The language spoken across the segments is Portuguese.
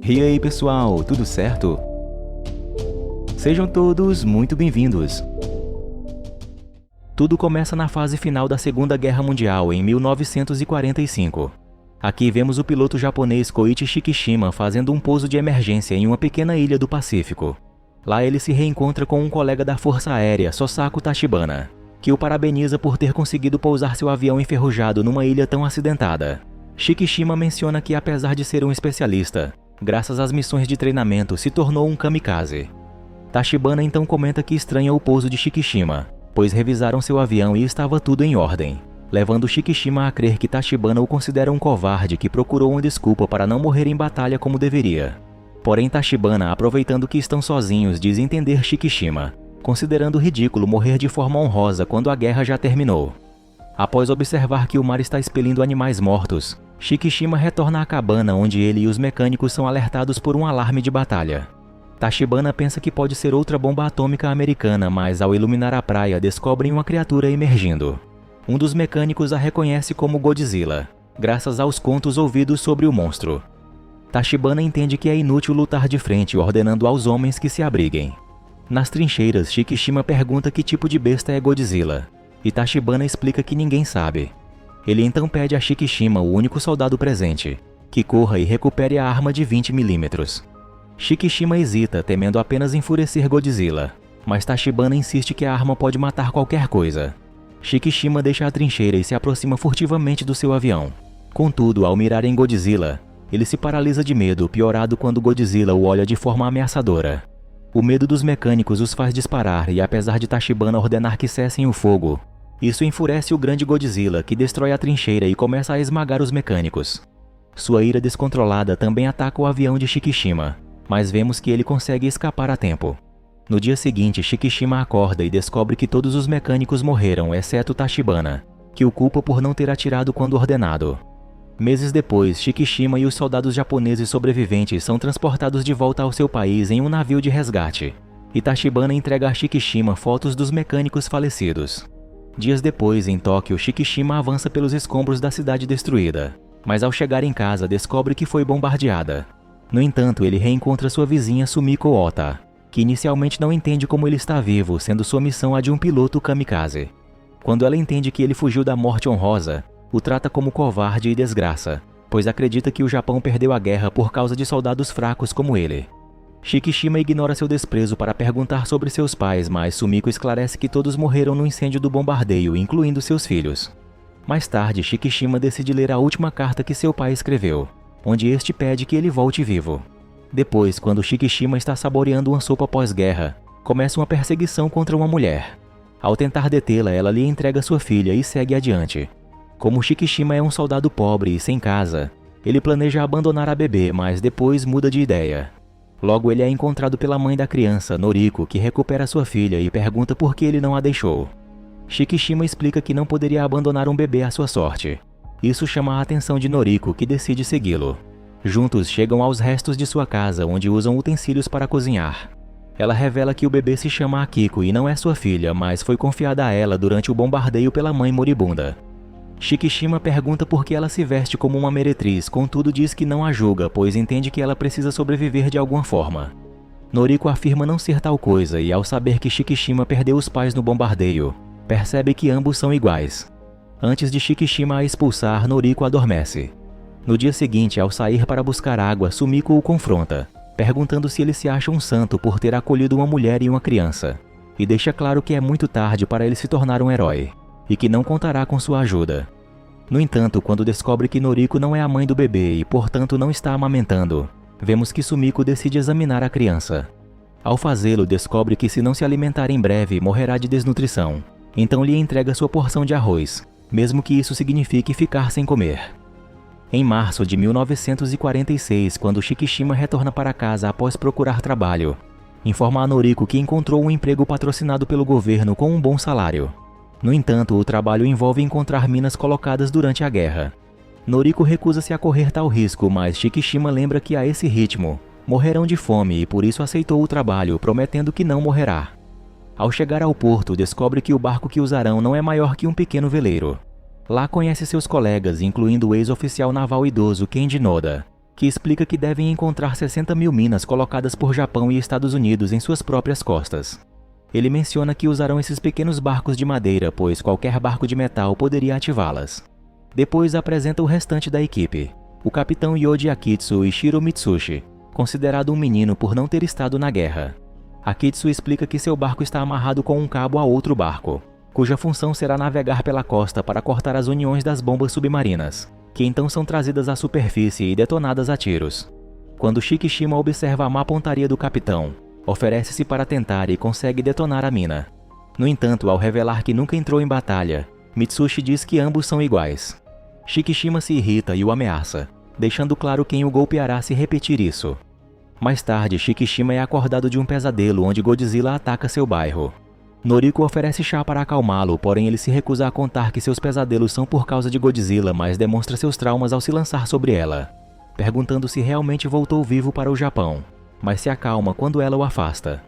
E aí pessoal, tudo certo? Sejam todos muito bem-vindos. Tudo começa na fase final da Segunda Guerra Mundial, em 1945. Aqui vemos o piloto japonês Koichi Shikishima fazendo um pouso de emergência em uma pequena ilha do Pacífico. Lá ele se reencontra com um colega da Força Aérea, Sosaku Tachibana, que o parabeniza por ter conseguido pousar seu avião enferrujado numa ilha tão acidentada. Shikishima menciona que, apesar de ser um especialista, graças às missões de treinamento, se tornou um kamikaze. Tachibana então comenta que estranha o pouso de Shikishima, pois revisaram seu avião e estava tudo em ordem, levando Shikishima a crer que Tachibana o considera um covarde que procurou uma desculpa para não morrer em batalha como deveria. Porém, Tachibana, aproveitando que estão sozinhos, diz entender Shikishima, considerando ridículo morrer de forma honrosa quando a guerra já terminou. Após observar que o mar está expelindo animais mortos, Shikishima retorna à cabana onde ele e os mecânicos são alertados por um alarme de batalha. Tachibana pensa que pode ser outra bomba atômica americana, mas ao iluminar a praia descobrem uma criatura emergindo. Um dos mecânicos a reconhece como Godzilla, graças aos contos ouvidos sobre o monstro. Tachibana entende que é inútil lutar de frente, ordenando aos homens que se abriguem. Nas trincheiras, Shikishima pergunta que tipo de besta é Godzilla, e Tachibana explica que ninguém sabe. Ele então pede a Shikishima, o único soldado presente, que corra e recupere a arma de 20 mm. Shikishima hesita, temendo apenas enfurecer Godzilla, mas Tachibana insiste que a arma pode matar qualquer coisa. Shikishima deixa a trincheira e se aproxima furtivamente do seu avião. Contudo, ao mirar em Godzilla, ele se paralisa de medo, piorado quando Godzilla o olha de forma ameaçadora. O medo dos mecânicos os faz disparar e, apesar de Tachibana ordenar que cessem o fogo, isso enfurece o grande Godzilla, que destrói a trincheira e começa a esmagar os mecânicos. Sua ira descontrolada também ataca o avião de Shikishima, mas vemos que ele consegue escapar a tempo. No dia seguinte, Shikishima acorda e descobre que todos os mecânicos morreram, exceto Tachibana, que o culpa por não ter atirado quando ordenado. Meses depois, Shikishima e os soldados japoneses sobreviventes são transportados de volta ao seu país em um navio de resgate, e Tachibana entrega a Shikishima fotos dos mecânicos falecidos. Dias depois, em Tóquio, Shikishima avança pelos escombros da cidade destruída, mas ao chegar em casa descobre que foi bombardeada. No entanto, ele reencontra sua vizinha Sumiko Ota, que inicialmente não entende como ele está vivo, sendo sua missão a de um piloto kamikaze. Quando ela entende que ele fugiu da morte honrosa, o trata como covarde e desgraça, pois acredita que o Japão perdeu a guerra por causa de soldados fracos como ele. Shikishima ignora seu desprezo para perguntar sobre seus pais, mas Sumiko esclarece que todos morreram no incêndio do bombardeio, incluindo seus filhos. Mais tarde, Shikishima decide ler a última carta que seu pai escreveu, onde este pede que ele volte vivo. Depois, quando Shikishima está saboreando uma sopa pós-guerra, começa uma perseguição contra uma mulher. Ao tentar detê-la, ela lhe entrega sua filha e segue adiante. Como Shikishima é um soldado pobre e sem casa, ele planeja abandonar a bebê, mas depois muda de ideia. Logo, ele é encontrado pela mãe da criança, Noriko, que recupera sua filha e pergunta por que ele não a deixou. Shikishima explica que não poderia abandonar um bebê à sua sorte. Isso chama a atenção de Noriko, que decide segui-lo. Juntos chegam aos restos de sua casa, onde usam utensílios para cozinhar. Ela revela que o bebê se chama Akiko e não é sua filha, mas foi confiada a ela durante o bombardeio pela mãe moribunda. Shikishima pergunta por que ela se veste como uma meretriz, contudo diz que não a julga, pois entende que ela precisa sobreviver de alguma forma. Noriko afirma não ser tal coisa e, ao saber que Shikishima perdeu os pais no bombardeio, percebe que ambos são iguais. Antes de Shikishima a expulsar, Noriko adormece. No dia seguinte, ao sair para buscar água, Sumiko o confronta, perguntando se ele se acha um santo por ter acolhido uma mulher e uma criança, e deixa claro que é muito tarde para ele se tornar um herói, e que não contará com sua ajuda. No entanto, quando descobre que Noriko não é a mãe do bebê e, portanto, não está amamentando, vemos que Sumiko decide examinar a criança. Ao fazê-lo, descobre que se não se alimentar em breve, morrerá de desnutrição. Então lhe entrega sua porção de arroz, mesmo que isso signifique ficar sem comer. Em março de 1946, quando Shikishima retorna para casa após procurar trabalho, informa a Noriko que encontrou um emprego patrocinado pelo governo com um bom salário. No entanto, o trabalho envolve encontrar minas colocadas durante a guerra. Noriko recusa-se a correr tal risco, mas Shikishima lembra que a esse ritmo, morrerão de fome e por isso aceitou o trabalho, prometendo que não morrerá. Ao chegar ao porto, descobre que o barco que usarão não é maior que um pequeno veleiro. Lá conhece seus colegas, incluindo o ex-oficial naval idoso Kenji Noda. que explica que devem encontrar 60 mil minas colocadas por Japão e Estados Unidos em suas próprias costas. Ele menciona que usarão esses pequenos barcos de madeira, pois qualquer barco de metal poderia ativá-las. Depois apresenta o restante da equipe, o capitão Yoji Akitsu e Shiro Mitsushi, considerado um menino por não ter estado na guerra. Akitsu explica que seu barco está amarrado com um cabo a outro barco, cuja função será navegar pela costa para cortar as uniões das bombas submarinas, que então são trazidas à superfície e detonadas a tiros. Quando Shikishima observa a má pontaria do capitão, oferece-se para tentar e consegue detonar a mina. No entanto, ao revelar que nunca entrou em batalha, Mitsushi diz que ambos são iguais. Shikishima se irrita e o ameaça, deixando claro quem o golpeará se repetir isso. Mais tarde, Shikishima é acordado de um pesadelo onde Godzilla ataca seu bairro. Noriko oferece chá para acalmá-lo, porém ele se recusa a contar que seus pesadelos são por causa de Godzilla, mas demonstra seus traumas ao se lançar sobre ela, perguntando se realmente voltou vivo para o Japão, mas se acalma quando ela o afasta.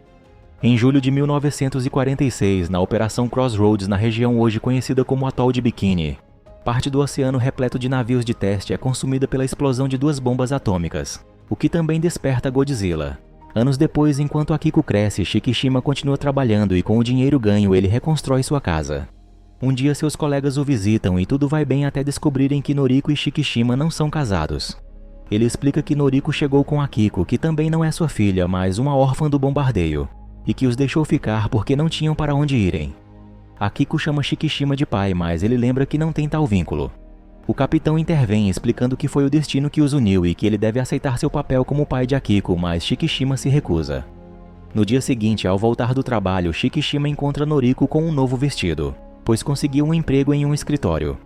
Em julho de 1946, na Operação Crossroads na região hoje conhecida como Atol de Bikini, parte do oceano repleto de navios de teste é consumida pela explosão de 2 bombas atômicas, o que também desperta Godzilla. Anos depois, enquanto Akiko cresce, Shikishima continua trabalhando e com o dinheiro ganho ele reconstrói sua casa. Um dia seus colegas o visitam e tudo vai bem até descobrirem que Noriko e Shikishima não são casados. Ele explica que Noriko chegou com Akiko, que também não é sua filha, mas uma órfã do bombardeio, e que os deixou ficar porque não tinham para onde irem. Akiko chama Shikishima de pai, mas ele lembra que não tem tal vínculo. O capitão intervém explicando que foi o destino que os uniu e que ele deve aceitar seu papel como pai de Akiko, mas Shikishima se recusa. No dia seguinte, ao voltar do trabalho, Shikishima encontra Noriko com um novo vestido, pois conseguiu um emprego em um escritório.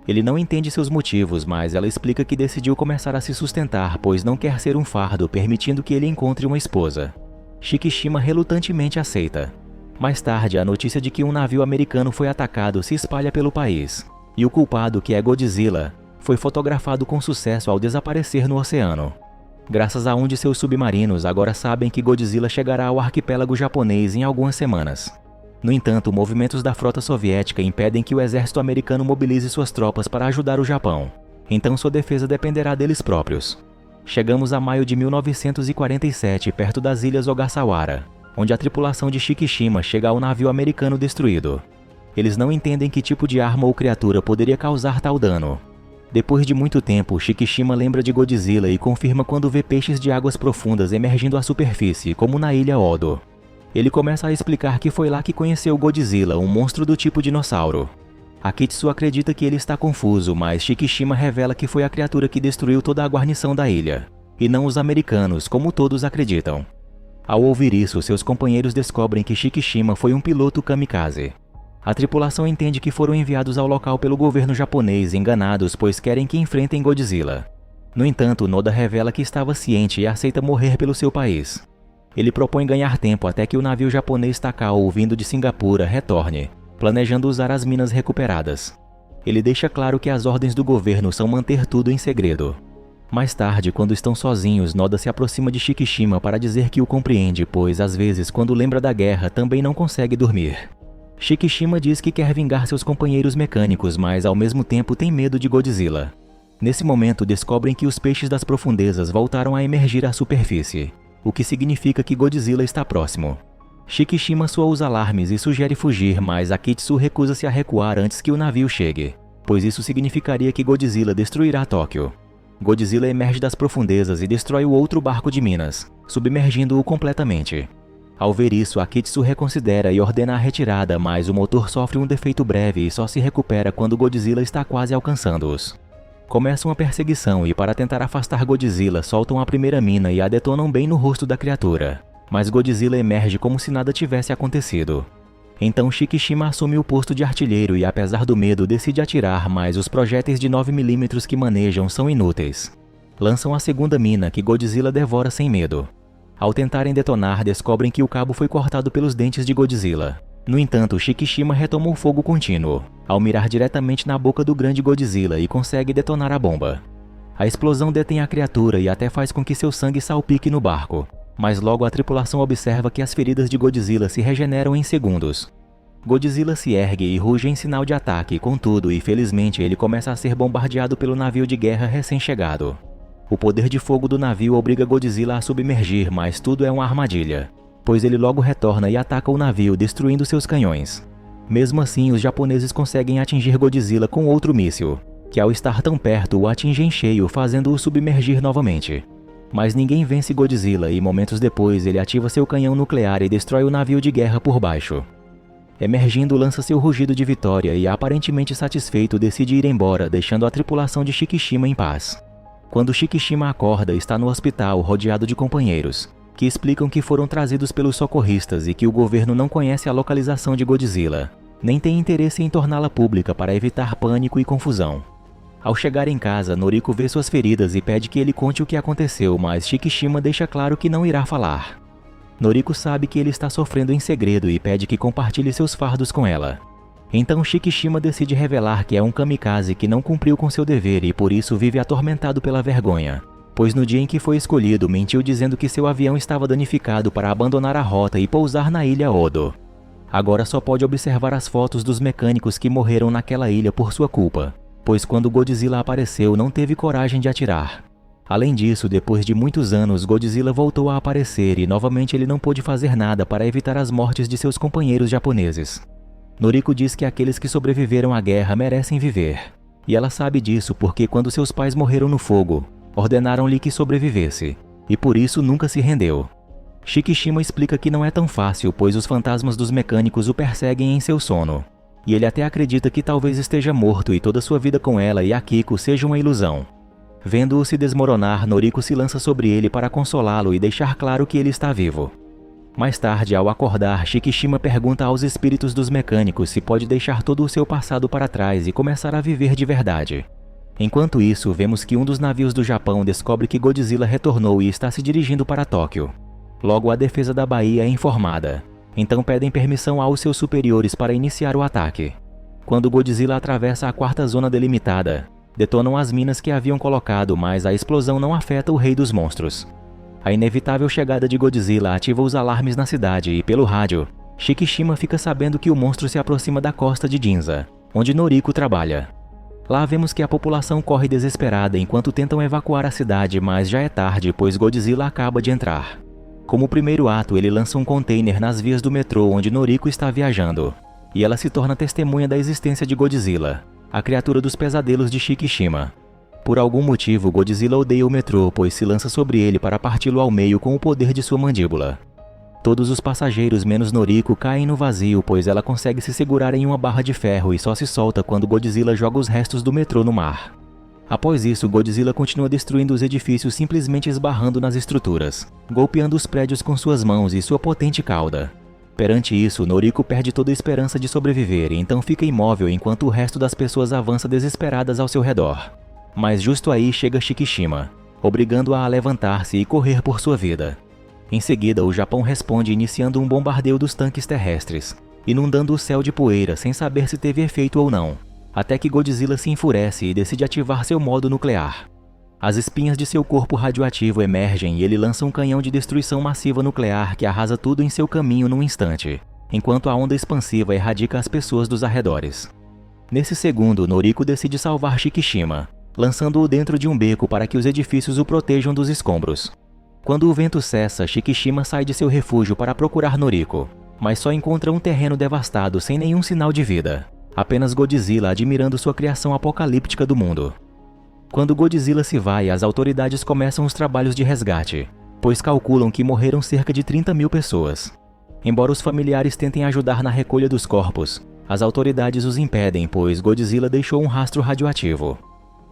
Ele não entende seus motivos, mas ela explica que decidiu começar a se sustentar, pois não quer ser um fardo, permitindo que ele encontre uma esposa. Shikishima relutantemente aceita. Mais tarde, a notícia de que um navio americano foi atacado se espalha pelo país, e o culpado, que é Godzilla, foi fotografado com sucesso ao desaparecer no oceano. Graças a um de seus submarinos, agora sabem que Godzilla chegará ao arquipélago japonês em algumas semanas. No entanto, movimentos da frota soviética impedem que o exército americano mobilize suas tropas para ajudar o Japão, então sua defesa dependerá deles próprios. Chegamos a maio de 1947, perto das ilhas Ogasawara, onde a tripulação de Shikishima chega ao navio americano destruído. Eles não entendem que tipo de arma ou criatura poderia causar tal dano. Depois de muito tempo, Shikishima lembra de Godzilla e confirma quando vê peixes de águas profundas emergindo à superfície, como na ilha Odo. Ele começa a explicar que foi lá que conheceu Godzilla, um monstro do tipo dinossauro. Akitsu acredita que ele está confuso, mas Shikishima revela que foi a criatura que destruiu toda a guarnição da ilha, e não os americanos, como todos acreditam. Ao ouvir isso, seus companheiros descobrem que Shikishima foi um piloto kamikaze. A tripulação entende que foram enviados ao local pelo governo japonês, enganados, pois querem que enfrentem Godzilla. No entanto, Noda revela que estava ciente e aceita morrer pelo seu país. Ele propõe ganhar tempo até que o navio japonês Takao, vindo de Singapura, retorne, planejando usar as minas recuperadas. Ele deixa claro que as ordens do governo são manter tudo em segredo. Mais tarde, quando estão sozinhos, Noda se aproxima de Shikishima para dizer que o compreende, pois às vezes, quando lembra da guerra, também não consegue dormir. Shikishima diz que quer vingar seus companheiros mecânicos, mas ao mesmo tempo tem medo de Godzilla. Nesse momento, descobrem que os peixes das profundezas voltaram a emergir à superfície, o que significa que Godzilla está próximo. Shikishima soa os alarmes e sugere fugir, mas Akitsu recusa-se a recuar antes que o navio chegue, pois isso significaria que Godzilla destruirá Tóquio. Godzilla emerge das profundezas e destrói o outro barco de minas, submergindo-o completamente. Ao ver isso, Akitsu reconsidera e ordena a retirada, mas o motor sofre um defeito breve e só se recupera quando Godzilla está quase alcançando-os. Começam a perseguição e, para tentar afastar Godzilla, soltam a primeira mina e a detonam bem no rosto da criatura, mas Godzilla emerge como se nada tivesse acontecido. Então Shikishima assume o posto de artilheiro e, apesar do medo, decide atirar, mas os projéteis de 9mm que manejam são inúteis. Lançam a segunda mina, que Godzilla devora sem medo. Ao tentarem detonar, descobrem que o cabo foi cortado pelos dentes de Godzilla. No entanto, Shikishima retoma o fogo contínuo, ao mirar diretamente na boca do grande Godzilla e consegue detonar a bomba. A explosão detém a criatura e até faz com que seu sangue salpique no barco, mas logo a tripulação observa que as feridas de Godzilla se regeneram em segundos. Godzilla se ergue e ruge em sinal de ataque, contudo, e felizmente ele começa a ser bombardeado pelo navio de guerra recém-chegado. O poder de fogo do navio obriga Godzilla a submergir, mas tudo é uma armadilha, pois ele logo retorna e ataca o navio, destruindo seus canhões. Mesmo assim, os japoneses conseguem atingir Godzilla com outro míssil, que ao estar tão perto o atinge em cheio, fazendo-o submergir novamente. Mas ninguém vence Godzilla e momentos depois ele ativa seu canhão nuclear e destrói o navio de guerra por baixo. Emergindo, lança seu rugido de vitória e, aparentemente satisfeito, decide ir embora, deixando a tripulação de Shikishima em paz. Quando Shikishima acorda, está no hospital rodeado de companheiros, que explicam que foram trazidos pelos socorristas e que o governo não conhece a localização de Godzilla, nem tem interesse em torná-la pública para evitar pânico e confusão. Ao chegar em casa, Noriko vê suas feridas e pede que ele conte o que aconteceu, mas Shikishima deixa claro que não irá falar. Noriko sabe que ele está sofrendo em segredo e pede que compartilhe seus fardos com ela. Então Shikishima decide revelar que é um kamikaze que não cumpriu com seu dever e por isso vive atormentado pela vergonha, pois no dia em que foi escolhido mentiu dizendo que seu avião estava danificado para abandonar a rota e pousar na ilha Odo. Agora só pode observar as fotos dos mecânicos que morreram naquela ilha por sua culpa, pois quando Godzilla apareceu não teve coragem de atirar. Além disso, depois de muitos anos, Godzilla voltou a aparecer e novamente ele não pôde fazer nada para evitar as mortes de seus companheiros japoneses. Noriko diz que aqueles que sobreviveram à guerra merecem viver, e ela sabe disso porque quando seus pais morreram no fogo, ordenaram-lhe que sobrevivesse, e por isso nunca se rendeu. Shikishima explica que não é tão fácil, pois os fantasmas dos mecânicos o perseguem em seu sono, e ele até acredita que talvez esteja morto e toda sua vida com ela e Akiko seja uma ilusão. Vendo-o se desmoronar, Noriko se lança sobre ele para consolá-lo e deixar claro que ele está vivo. Mais tarde, ao acordar, Shikishima pergunta aos espíritos dos mecânicos se pode deixar todo o seu passado para trás e começar a viver de verdade. Enquanto isso, vemos que um dos navios do Japão descobre que Godzilla retornou e está se dirigindo para Tóquio. Logo, a defesa da Bahia é informada. Então pedem permissão aos seus superiores para iniciar o ataque. Quando Godzilla atravessa a quarta zona delimitada, detonam as minas que haviam colocado, mas a explosão não afeta o rei dos monstros. A inevitável chegada de Godzilla ativa os alarmes na cidade e, pelo rádio, Shikishima fica sabendo que o monstro se aproxima da costa de Ginza, onde Noriko trabalha. Lá vemos que a população corre desesperada enquanto tentam evacuar a cidade, mas já é tarde, pois Godzilla acaba de entrar. Como primeiro ato, ele lança um container nas vias do metrô onde Noriko está viajando, e ela se torna testemunha da existência de Godzilla, a criatura dos pesadelos de Shikishima. Por algum motivo, Godzilla odeia o metrô, pois se lança sobre ele para parti-lo ao meio com o poder de sua mandíbula. Todos os passageiros menos Noriko caem no vazio, pois ela consegue se segurar em uma barra de ferro e só se solta quando Godzilla joga os restos do metrô no mar. Após isso, Godzilla continua destruindo os edifícios, simplesmente esbarrando nas estruturas, golpeando os prédios com suas mãos e sua potente cauda. Perante isso, Noriko perde toda a esperança de sobreviver e então fica imóvel enquanto o resto das pessoas avança desesperadas ao seu redor. Mas justo aí chega Shikishima, obrigando-a a levantar-se e correr por sua vida. Em seguida, o Japão responde iniciando um bombardeio dos tanques terrestres, inundando o céu de poeira sem saber se teve efeito ou não, até que Godzilla se enfurece e decide ativar seu modo nuclear. As espinhas de seu corpo radioativo emergem e ele lança um canhão de destruição massiva nuclear que arrasa tudo em seu caminho num instante, enquanto a onda expansiva erradica as pessoas dos arredores. Nesse segundo, Noriko decide salvar Shikishima, lançando-o dentro de um beco para que os edifícios o protejam dos escombros. Quando o vento cessa, Shikishima sai de seu refúgio para procurar Noriko, mas só encontra um terreno devastado sem nenhum sinal de vida, apenas Godzilla admirando sua criação apocalíptica do mundo. Quando Godzilla se vai, as autoridades começam os trabalhos de resgate, pois calculam que morreram cerca de 30 mil pessoas. Embora os familiares tentem ajudar na recolha dos corpos, as autoridades os impedem, pois Godzilla deixou um rastro radioativo.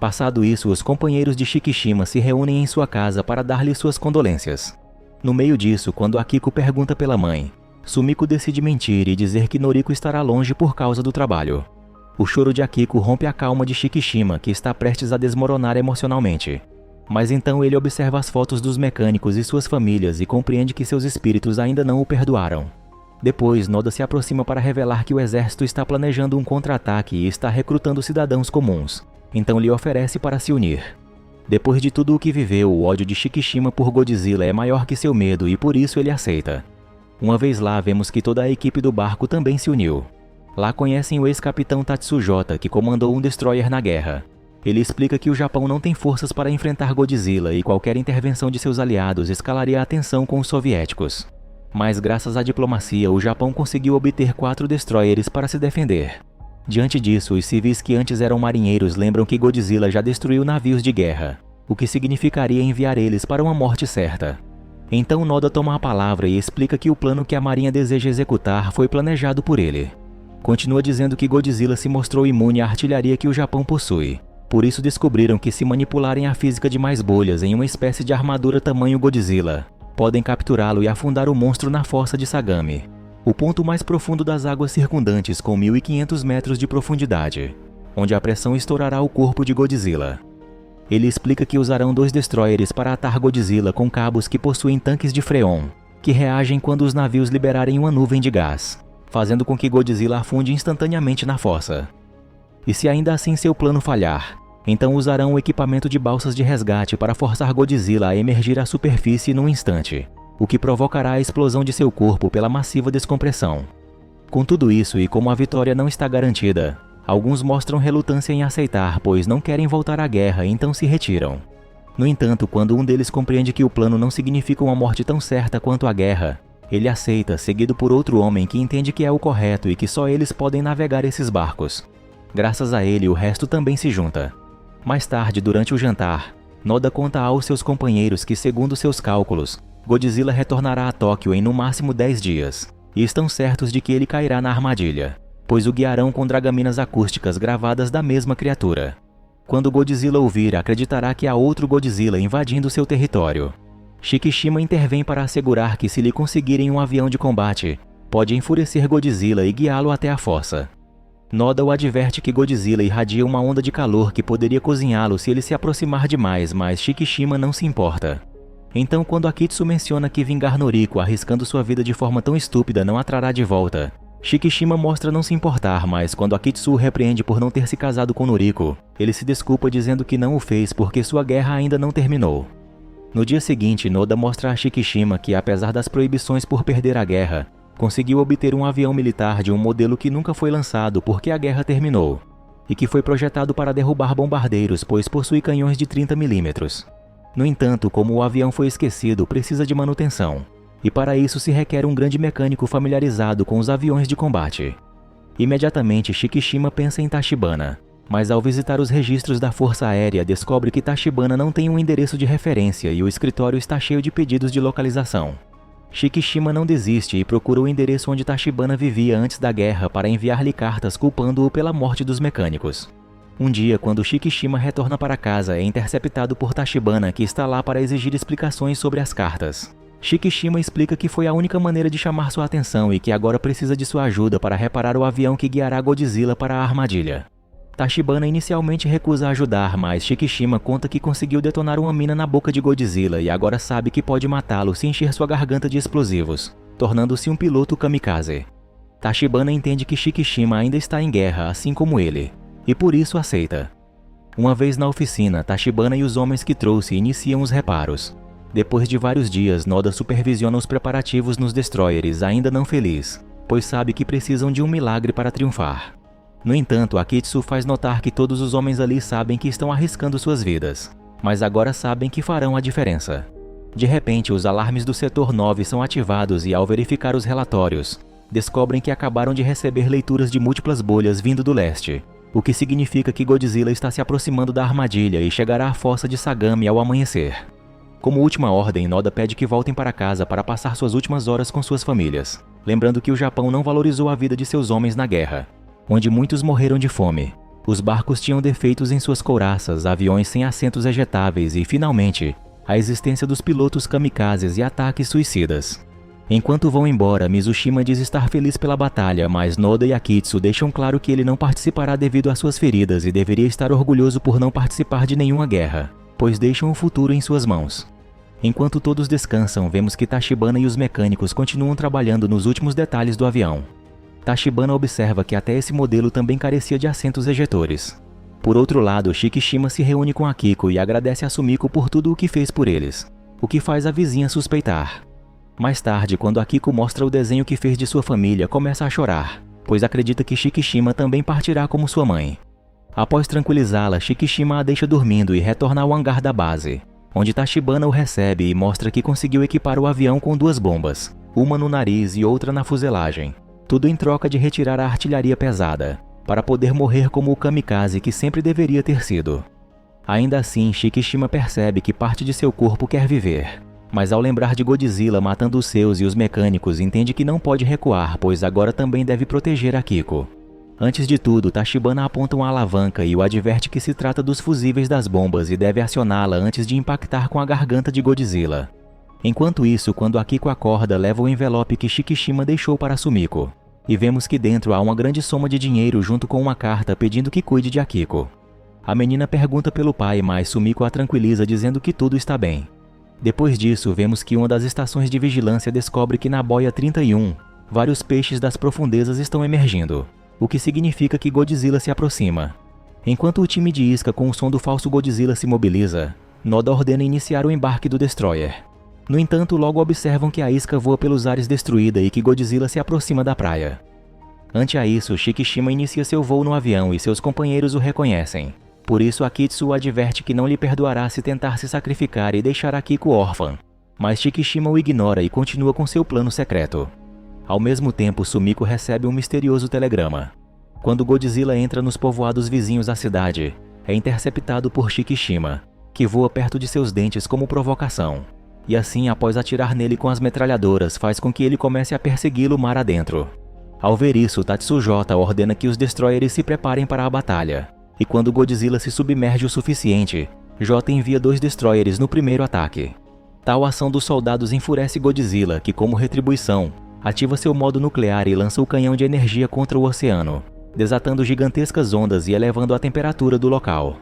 Passado isso, os companheiros de Shikishima se reúnem em sua casa para dar-lhe suas condolências. No meio disso, quando Akiko pergunta pela mãe, Sumiko decide mentir e dizer que Noriko estará longe por causa do trabalho. O choro de Akiko rompe a calma de Shikishima, que está prestes a desmoronar emocionalmente. Mas então ele observa as fotos dos mecânicos e suas famílias e compreende que seus espíritos ainda não o perdoaram. Depois, Noda se aproxima para revelar que o exército está planejando um contra-ataque e está recrutando cidadãos comuns. Então lhe oferece para se unir. Depois de tudo o que viveu, o ódio de Shikishima por Godzilla é maior que seu medo e por isso ele aceita. Uma vez lá, vemos que toda a equipe do barco também se uniu. Lá conhecem o ex-capitão Tatsujota, que comandou um destroyer na guerra. Ele explica que o Japão não tem forças para enfrentar Godzilla e qualquer intervenção de seus aliados escalaria a tensão com os soviéticos. Mas graças à diplomacia, o Japão conseguiu obter 4 destroyers para se defender. Diante disso, os civis que antes eram marinheiros lembram que Godzilla já destruiu navios de guerra, o que significaria enviar eles para uma morte certa. Então Noda toma a palavra e explica que o plano que a marinha deseja executar foi planejado por ele. Continua dizendo que Godzilla se mostrou imune à artilharia que o Japão possui. Por isso descobriram que, se manipularem a física de mais bolhas em uma espécie de armadura tamanho Godzilla, podem capturá-lo e afundar o monstro na fossa de Sagami, o ponto mais profundo das águas circundantes, com 1.500 metros de profundidade, onde a pressão estourará o corpo de Godzilla. Ele explica que usarão 2 destroyers para atar Godzilla com cabos que possuem tanques de freon, que reagem quando os navios liberarem uma nuvem de gás, fazendo com que Godzilla afunde instantaneamente na fossa. E se ainda assim seu plano falhar, então usarão o equipamento de balsas de resgate para forçar Godzilla a emergir à superfície num instante, o que provocará a explosão de seu corpo pela massiva descompressão. Com tudo isso e como a vitória não está garantida, alguns mostram relutância em aceitar, pois não querem voltar à guerra e então se retiram. No entanto, quando um deles compreende que o plano não significa uma morte tão certa quanto a guerra, ele aceita, seguido por outro homem que entende que é o correto e que só eles podem navegar esses barcos. Graças a ele, o resto também se junta. Mais tarde, durante o jantar, Noda conta aos seus companheiros que, segundo seus cálculos, Godzilla retornará a Tóquio em no máximo 10 dias, e estão certos de que ele cairá na armadilha, pois o guiarão com dragaminas acústicas gravadas da mesma criatura. Quando Godzilla ouvir, acreditará que há outro Godzilla invadindo seu território. Shikishima intervém para assegurar que, se lhe conseguirem um avião de combate, pode enfurecer Godzilla e guiá-lo até a fossa. Noda o adverte que Godzilla irradia uma onda de calor que poderia cozinhá-lo se ele se aproximar demais, mas Shikishima não se importa. Então, quando Akitsu menciona que vingar Noriko arriscando sua vida de forma tão estúpida não a trará de volta, Shikishima mostra não se importar, mas quando Akitsu o repreende por não ter se casado com Noriko, ele se desculpa dizendo que não o fez porque sua guerra ainda não terminou. No dia seguinte, Noda mostra a Shikishima que, apesar das proibições por perder a guerra, conseguiu obter um avião militar de um modelo que nunca foi lançado porque a guerra terminou, e que foi projetado para derrubar bombardeiros, pois possui canhões de 30 mm. No entanto, como o avião foi esquecido, precisa de manutenção, e para isso se requer um grande mecânico familiarizado com os aviões de combate. Imediatamente, Shikishima pensa em Tachibana, mas ao visitar os registros da Força Aérea descobre que Tachibana não tem um endereço de referência e o escritório está cheio de pedidos de localização. Shikishima não desiste e procura o endereço onde Tachibana vivia antes da guerra para enviar-lhe cartas culpando-o pela morte dos mecânicos. Um dia, quando Shikishima retorna para casa, é interceptado por Tachibana, que está lá para exigir explicações sobre as cartas. Shikishima explica que foi a única maneira de chamar sua atenção e que agora precisa de sua ajuda para reparar o avião que guiará Godzilla para a armadilha. Tachibana inicialmente recusa ajudar, mas Shikishima conta que conseguiu detonar uma mina na boca de Godzilla e agora sabe que pode matá-lo se encher sua garganta de explosivos, tornando-se um piloto kamikaze. Tachibana entende que Shikishima ainda está em guerra, assim como ele, e por isso aceita. Uma vez na oficina, Tachibana e os homens que trouxe iniciam os reparos. Depois de vários dias, Noda supervisiona os preparativos nos destroyers, ainda não feliz, pois sabe que precisam de um milagre para triunfar. No entanto, Akitsu faz notar que todos os homens ali sabem que estão arriscando suas vidas, mas agora sabem que farão a diferença. De repente, os alarmes do setor 9 são ativados e, ao verificar os relatórios, descobrem que acabaram de receber leituras de múltiplas bolhas vindo do leste, o que significa que Godzilla está se aproximando da armadilha e chegará à fossa de Sagami ao amanhecer. Como última ordem, Noda pede que voltem para casa para passar suas últimas horas com suas famílias, lembrando que o Japão não valorizou a vida de seus homens na guerra, onde muitos morreram de fome. Os barcos tinham defeitos em suas couraças, aviões sem assentos ejetáveis e, finalmente, a existência dos pilotos kamikazes e ataques suicidas. Enquanto vão embora, Mizushima diz estar feliz pela batalha, mas Noda e Akitsu deixam claro que ele não participará devido às suas feridas e deveria estar orgulhoso por não participar de nenhuma guerra, pois deixam o futuro em suas mãos. Enquanto todos descansam, vemos que Tachibana e os mecânicos continuam trabalhando nos últimos detalhes do avião. Tachibana observa que até esse modelo também carecia de assentos ejetores. Por outro lado, Shikishima se reúne com Akiko e agradece a Sumiko por tudo o que fez por eles, o que faz a vizinha suspeitar. Mais tarde, quando Akiko mostra o desenho que fez de sua família, começa a chorar, pois acredita que Shikishima também partirá como sua mãe. Após tranquilizá-la, Shikishima a deixa dormindo e retorna ao hangar da base, onde Tachibana o recebe e mostra que conseguiu equipar o avião com 2 bombas, uma no nariz e outra na fuselagem, tudo em troca de retirar a artilharia pesada, para poder morrer como o kamikaze que sempre deveria ter sido. Ainda assim, Shikishima percebe que parte de seu corpo quer viver, mas ao lembrar de Godzilla matando os seus e os mecânicos, entende que não pode recuar, pois agora também deve proteger Akiko. Antes de tudo, Tachibana aponta uma alavanca e o adverte que se trata dos fusíveis das bombas e deve acioná-la antes de impactar com a garganta de Godzilla. Enquanto isso, quando Akiko acorda, leva o envelope que Shikishima deixou para Sumiko, e vemos que dentro há uma grande soma de dinheiro junto com uma carta pedindo que cuide de Akiko. A menina pergunta pelo pai, mas Sumiko a tranquiliza dizendo que tudo está bem. Depois disso, vemos que uma das estações de vigilância descobre que na boia 31, vários peixes das profundezas estão emergindo, o que significa que Godzilla se aproxima. Enquanto o time de isca com o som do falso Godzilla se mobiliza, Noda ordena iniciar o embarque do Destroyer. No entanto, logo observam que a isca voa pelos ares destruída e que Godzilla se aproxima da praia. Ante a isso, Shikishima inicia seu voo no avião e seus companheiros o reconhecem. Por isso, Akitsu o adverte que não lhe perdoará se tentar se sacrificar e deixar Akiko órfã. Mas Shikishima o ignora e continua com seu plano secreto. Ao mesmo tempo, Sumiko recebe um misterioso telegrama. Quando Godzilla entra nos povoados vizinhos à cidade, é interceptado por Shikishima, que voa perto de seus dentes como provocação. E assim, após atirar nele com as metralhadoras, faz com que ele comece a persegui-lo mar adentro. Ao ver isso, Tatsujota ordena que os destroyers se preparem para a batalha. E quando Godzilla se submerge o suficiente, Jota envia 2 destroyers no primeiro ataque. Tal ação dos soldados enfurece Godzilla, que como retribuição, ativa seu modo nuclear e lança o canhão de energia contra o oceano, desatando gigantescas ondas e elevando a temperatura do local.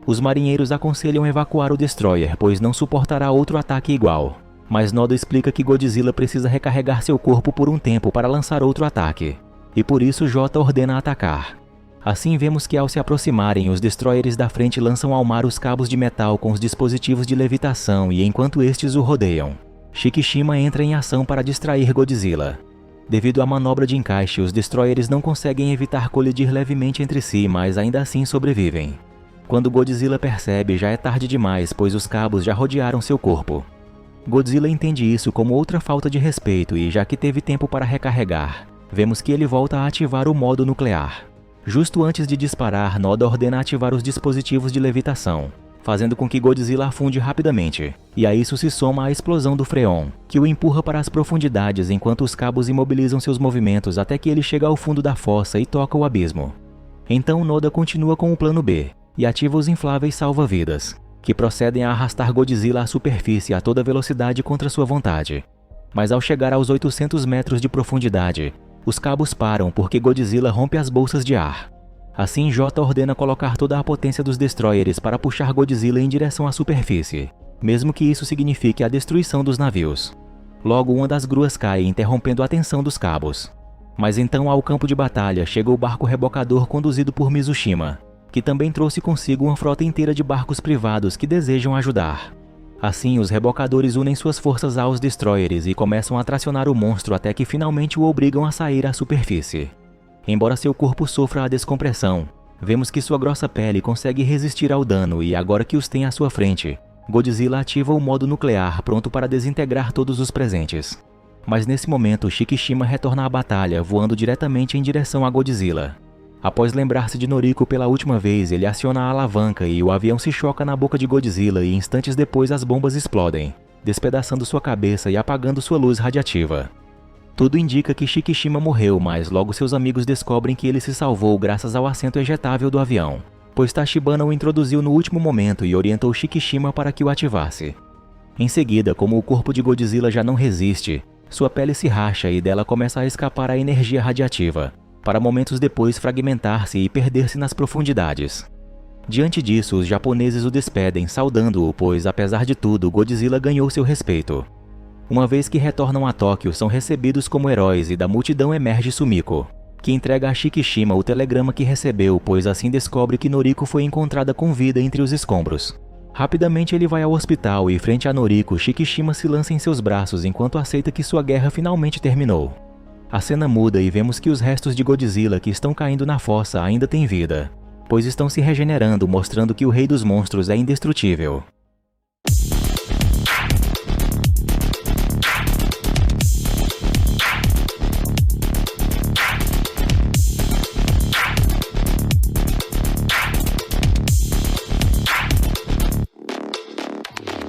Os marinheiros aconselham evacuar o destroyer, pois não suportará outro ataque igual. Mas Noda explica que Godzilla precisa recarregar seu corpo por um tempo para lançar outro ataque, e por isso Jota ordena atacar. Assim vemos que ao se aproximarem, os destroyers da frente lançam ao mar os cabos de metal com os dispositivos de levitação e enquanto estes o rodeiam, Shikishima entra em ação para distrair Godzilla. Devido à manobra de encaixe, os destroyers não conseguem evitar colidir levemente entre si, mas ainda assim sobrevivem. Quando Godzilla percebe, já é tarde demais, pois os cabos já rodearam seu corpo. Godzilla entende isso como outra falta de respeito e, já que teve tempo para recarregar, vemos que ele volta a ativar o modo nuclear. Justo antes de disparar, Noda ordena ativar os dispositivos de levitação, fazendo com que Godzilla afunde rapidamente, e a isso se soma a explosão do Freon, que o empurra para as profundidades enquanto os cabos imobilizam seus movimentos até que ele chega ao fundo da fossa e toca o abismo. Então Noda continua com o plano B, e ativa os infláveis salva-vidas, que procedem a arrastar Godzilla à superfície a toda velocidade contra sua vontade. Mas ao chegar aos 800 metros de profundidade, os cabos param porque Godzilla rompe as bolsas de ar. Assim, Jota ordena colocar toda a potência dos destroyers para puxar Godzilla em direção à superfície, mesmo que isso signifique a destruição dos navios. Logo, uma das gruas cai, interrompendo a tensão dos cabos. Mas então, ao campo de batalha, chega o barco rebocador conduzido por Mizushima, que também trouxe consigo uma frota inteira de barcos privados que desejam ajudar. Assim, os rebocadores unem suas forças aos destroyers e começam a tracionar o monstro até que finalmente o obrigam a sair à superfície. Embora seu corpo sofra a descompressão, vemos que sua grossa pele consegue resistir ao dano e agora que os tem à sua frente, Godzilla ativa o modo nuclear pronto para desintegrar todos os presentes. Mas nesse momento, Shikishima retorna à batalha, voando diretamente em direção a Godzilla. Após lembrar-se de Noriko pela última vez, ele aciona a alavanca e o avião se choca na boca de Godzilla e instantes depois as bombas explodem, despedaçando sua cabeça e apagando sua luz radiativa. Tudo indica que Shikishima morreu, mas logo seus amigos descobrem que ele se salvou graças ao assento ejetável do avião, pois Tachibana o introduziu no último momento e orientou Shikishima para que o ativasse. Em seguida, como o corpo de Godzilla já não resiste, sua pele se racha e dela começa a escapar a energia radiativa, para momentos depois fragmentar-se e perder-se nas profundidades. Diante disso, os japoneses o despedem, saudando-o, pois, apesar de tudo, Godzilla ganhou seu respeito. Uma vez que retornam a Tóquio, são recebidos como heróis e da multidão emerge Sumiko, que entrega a Shikishima o telegrama que recebeu, pois assim descobre que Noriko foi encontrada com vida entre os escombros. Rapidamente ele vai ao hospital e, frente a Noriko, Shikishima se lança em seus braços enquanto aceita que sua guerra finalmente terminou. A cena muda e vemos que os restos de Godzilla que estão caindo na fossa ainda têm vida. pois estão se regenerando, mostrando que o Rei dos Monstros é indestrutível.